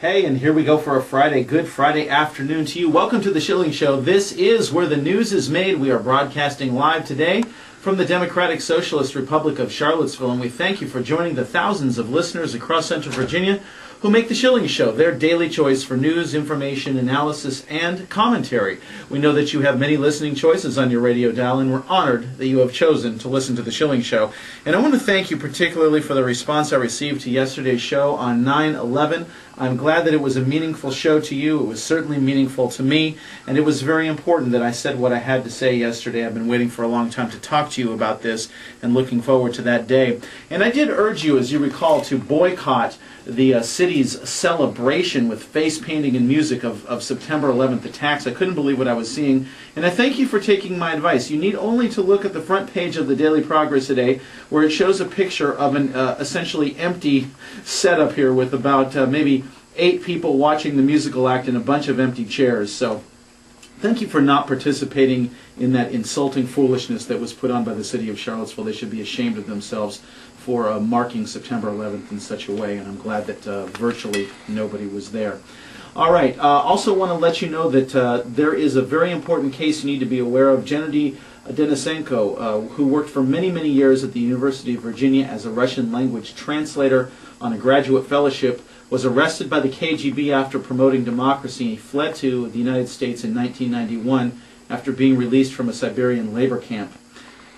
Hey, and here we go for a Friday. Good Friday afternoon to you. Welcome to the Schilling Show. This is where the news is made. We are broadcasting live today from the Democratic Socialist Republic of Charlottesville, and we thank you for joining the thousands of listeners across Central Virginia who make the Schilling Show their daily choice for news, information, analysis, and commentary. We know that you have many listening choices on your radio dial, and we're honored that you have chosen to listen to the Schilling Show. And I want to thank you particularly for the response I received to yesterday's show on 9/11. I'm glad that it was a meaningful show to you. It was certainly meaningful to me, and it was very important that I said what I had to say yesterday. I've been waiting for a long time to talk to you about this and looking forward to that day. And I did urge you, as you recall, to boycott the city's celebration with face painting and music of September 11th attacks. I couldn't believe what I was seeing, and I thank you for taking my advice. You need only to look at the front page of the Daily Progress today, where it shows a picture of an essentially empty setup here with about maybe 8 people watching the musical act and a bunch of empty chairs. So thank you for not participating in that insulting foolishness that was put on by the City of Charlottesville. They should be ashamed of themselves for marking September 11th in such a way, and I'm glad that virtually nobody was there. All right, also want to let you know that there is a very important case you need to be aware of. Gennady Denisenko, who worked for many, many years at the University of Virginia as a Russian language translator on a graduate fellowship, was arrested by the KGB after promoting democracy. He fled to the United States in 1991 after being released from a Siberian labor camp.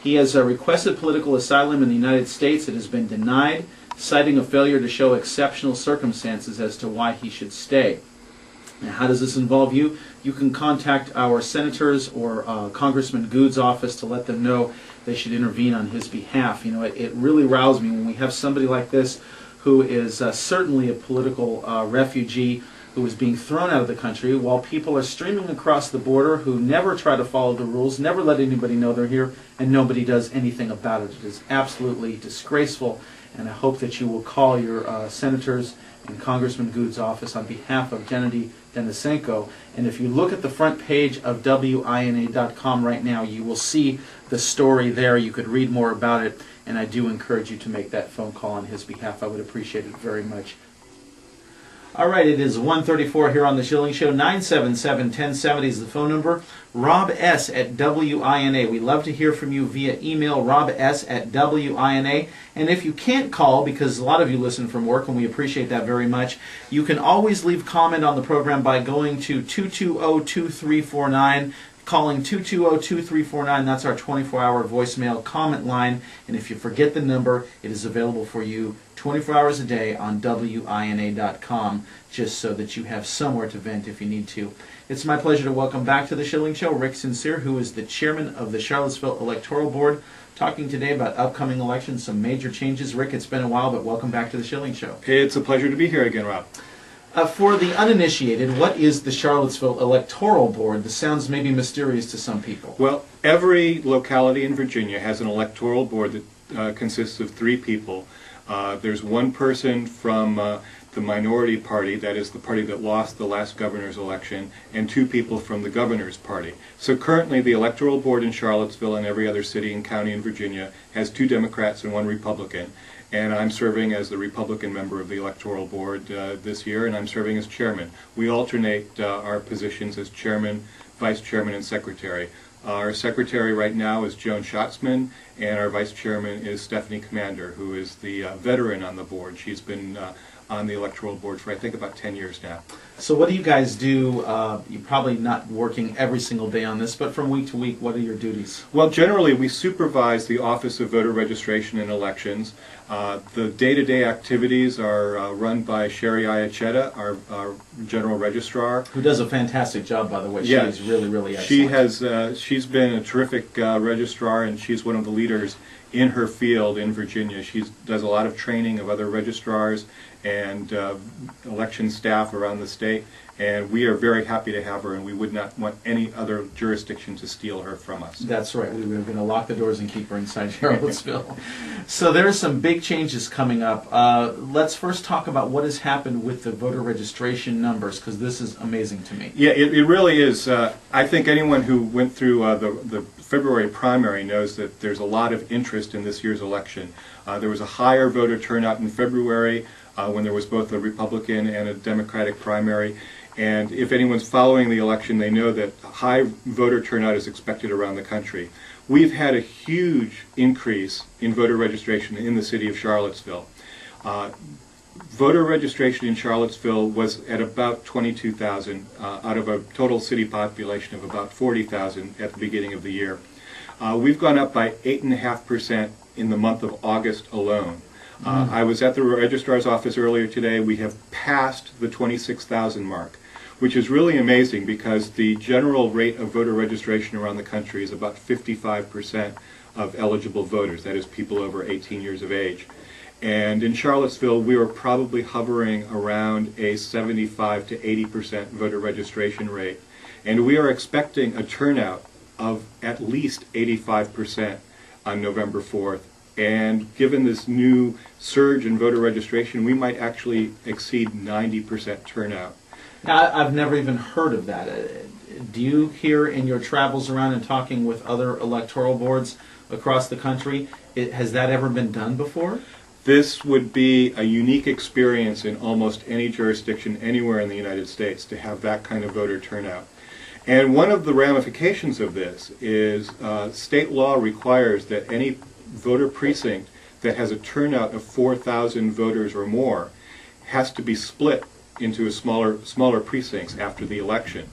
He has requested political asylum in the United States. It has been denied, citing a failure to show exceptional circumstances as to why he should stay. Now, how does this involve you? You can contact our senators or Congressman Good's office to let them know they should intervene on his behalf. You know, it really roused me when we have somebody like this who is certainly a political refugee who is being thrown out of the country while people are streaming across the border who never try to follow the rules, never let anybody know they're here, and nobody does anything about it. It is absolutely disgraceful, and I hope that you will call your senators and Congressman Good's office on behalf of Gennady Denisenko. And if you look at the front page of WINA.com right now, you will see the story there. You could read more about it, and I do encourage you to make that phone call on his behalf. I would appreciate it very much. All right, it is 1:34 here on the Schilling Show. 977-1070 is the phone number. Rob S. at WINA. We love to hear from you via email, robs at WINA. And if you can't call, because a lot of you listen from work, and we appreciate that very much, you can always leave comment on the program by going to 220-2349. Calling 220-2349, that's our 24-hour voicemail comment line. And if you forget the number, it is available for you 24 hours a day on WINA.com, just so that you have somewhere to vent if you need to. It's my pleasure to welcome back to the Schilling Show Rick Sincere, who is the chairman of the Charlottesville Electoral Board, talking today about upcoming elections, some major changes. Rick, it's been a while, but welcome back to the Schilling Show. It's a pleasure to be here again, Rob. For the uninitiated, what is the Charlottesville Electoral Board? This sounds maybe mysterious to some people. Well, every locality in Virginia has an electoral board that consists of 3 people. There's one person from the minority party, that is the party that lost the last governor's election, and 2 people from the governor's party. So currently the electoral board in Charlottesville and every other city and county in Virginia has 2 Democrats and 1 Republican. And I'm serving as the Republican member of the Electoral Board this year, and I'm serving as chairman. We alternate our positions as chairman, vice chairman, and secretary. Our secretary right now is Joan Schatzman, and our vice chairman is Stephanie Commander, who is the veteran on the board. She's been on the Electoral Board for I think about 10 years now. So what do you guys do? You're probably not working every single day on this, but from week to week, what are your duties? Well, generally we supervise the Office of Voter Registration and Elections. The day-to-day activities are run by Sherry Iachetta, our general registrar. Who does a fantastic job, by the way. Yeah, she's really excellent. She's been a terrific registrar, and she's one of the leaders in her field in Virginia. She does a lot of training of other registrars and election staff around the state, and we are very happy to have her, and we would not want any other jurisdiction to steal her from us. That's right. We were going to lock the doors and keep her inside Charlottesville. So there are some big changes coming up. Let's first talk about what has happened with the voter registration numbers, because this is amazing to me. Yeah, it really is. I think anyone who went through the February primary knows that there's a lot of interest in this year's election. There was a higher voter turnout in February when there was both a Republican and a Democratic primary. And if anyone's following the election, they know that high voter turnout is expected around the country. We've had a huge increase in voter registration in the city of Charlottesville. Voter registration in Charlottesville was at about 22,000 out of a total city population of about 40,000 at the beginning of the year. We've gone up by 8.5% in the month of August alone. I was at the registrar's office earlier today. We have passed the 26,000 mark, which is really amazing because the general rate of voter registration around the country is about 55% of eligible voters, that is people over 18 years of age. And in Charlottesville, we are probably hovering around a 75 to 80% voter registration rate. And we are expecting a turnout of at least 85% on November 4th. And given this new surge in voter registration, we might actually exceed 90% turnout. Now, I've never even heard of that. Do you hear in your travels around and talking with other electoral boards across the country, has that ever been done before? This would be a unique experience in almost any jurisdiction anywhere in the United States to have that kind of voter turnout. And one of the ramifications of this is state law requires that any voter precinct that has a turnout of 4,000 voters or more has to be split into a smaller precincts after the election.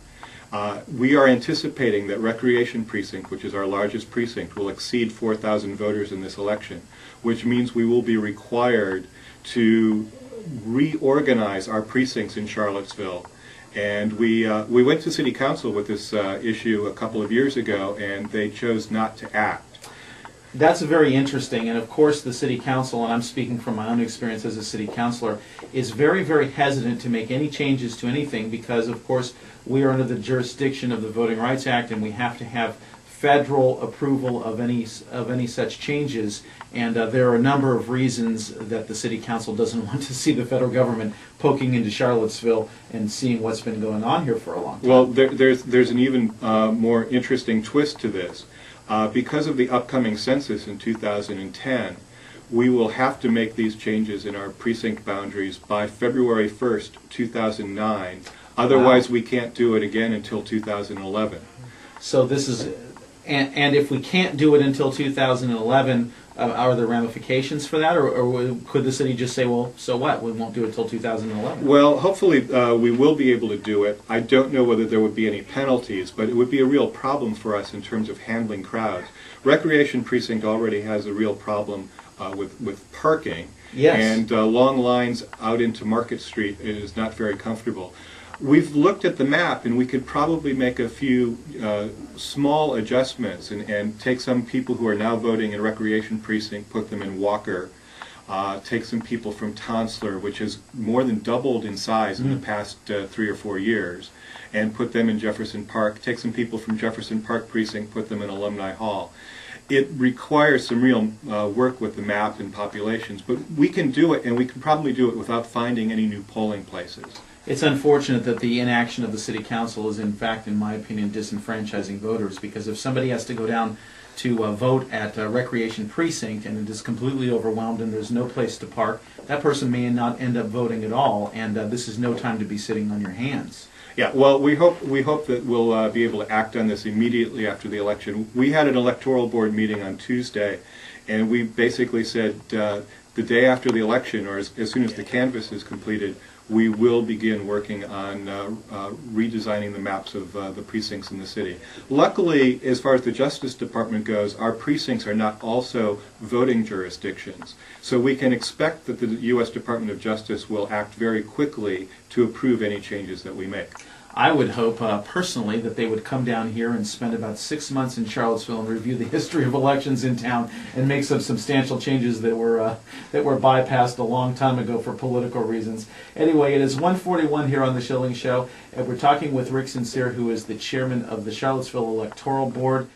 We are anticipating that Recreation Precinct, which is our largest precinct, will exceed 4,000 voters in this election, which means we will be required to reorganize our precincts in Charlottesville. And we went to City Council with this issue a couple of years ago, and they chose not to act. That's very interesting, and of course the City Council, and I'm speaking from my own experience as a City Councilor, is very, very hesitant to make any changes to anything because, of course, we are under the jurisdiction of the Voting Rights Act, and we have to have federal approval of any such changes. And there are a number of reasons that the City Council doesn't want to see the federal government poking into Charlottesville and seeing what's been going on here for a long time. Well, there's an even more interesting twist to this. Because of the upcoming census in 2010, we will have to make these changes in our precinct boundaries by February 1st, 2009. Otherwise, we can't do it again until 2011. So this is, and if we can't do it until 2011, are there ramifications for that, or could the city just say, well, so what, we won't do it until 2011? Well, hopefully we will be able to do it. I don't know whether there would be any penalties, but it would be a real problem for us in terms of handling crowds. Recreation Precinct already has a real problem with parking, yes. And long lines out into Market Street is not very comfortable. We've looked at the map, and we could probably make a few small adjustments and take some people who are now voting in Recreation Precinct, put them in Walker, take some people from Tonsler, which has more than doubled in size in the past 3 or 4 years, and put them in Jefferson Park, take some people from Jefferson Park Precinct, put them in Alumni Hall. It requires some real work with the map and populations, but we can do it, and we can probably do it without finding any new polling places. It's unfortunate that the inaction of the City Council is, in fact, in my opinion, disenfranchising voters, because if somebody has to go down to vote at a Recreation Precinct and it is completely overwhelmed and there's no place to park, that person may not end up voting at all, and this is no time to be sitting on your hands. Yeah, well, we hope that we'll be able to act on this immediately after the election. We had an Electoral Board meeting on Tuesday, and we basically said the day after the election, or as soon as the canvass is completed, we will begin working on redesigning the maps of the precincts in the city. Luckily, as far as the Justice Department goes, our precincts are not also voting jurisdictions. So we can expect that the U.S. Department of Justice will act very quickly to approve any changes that we make. I would hope personally that they would come down here and spend about 6 months in Charlottesville and review the history of elections in town and make some substantial changes that were bypassed a long time ago for political reasons. Anyway, it is 1:41 here on the Schilling Show, and we're talking with Rick Sincere, who is the chairman of the Charlottesville Electoral Board.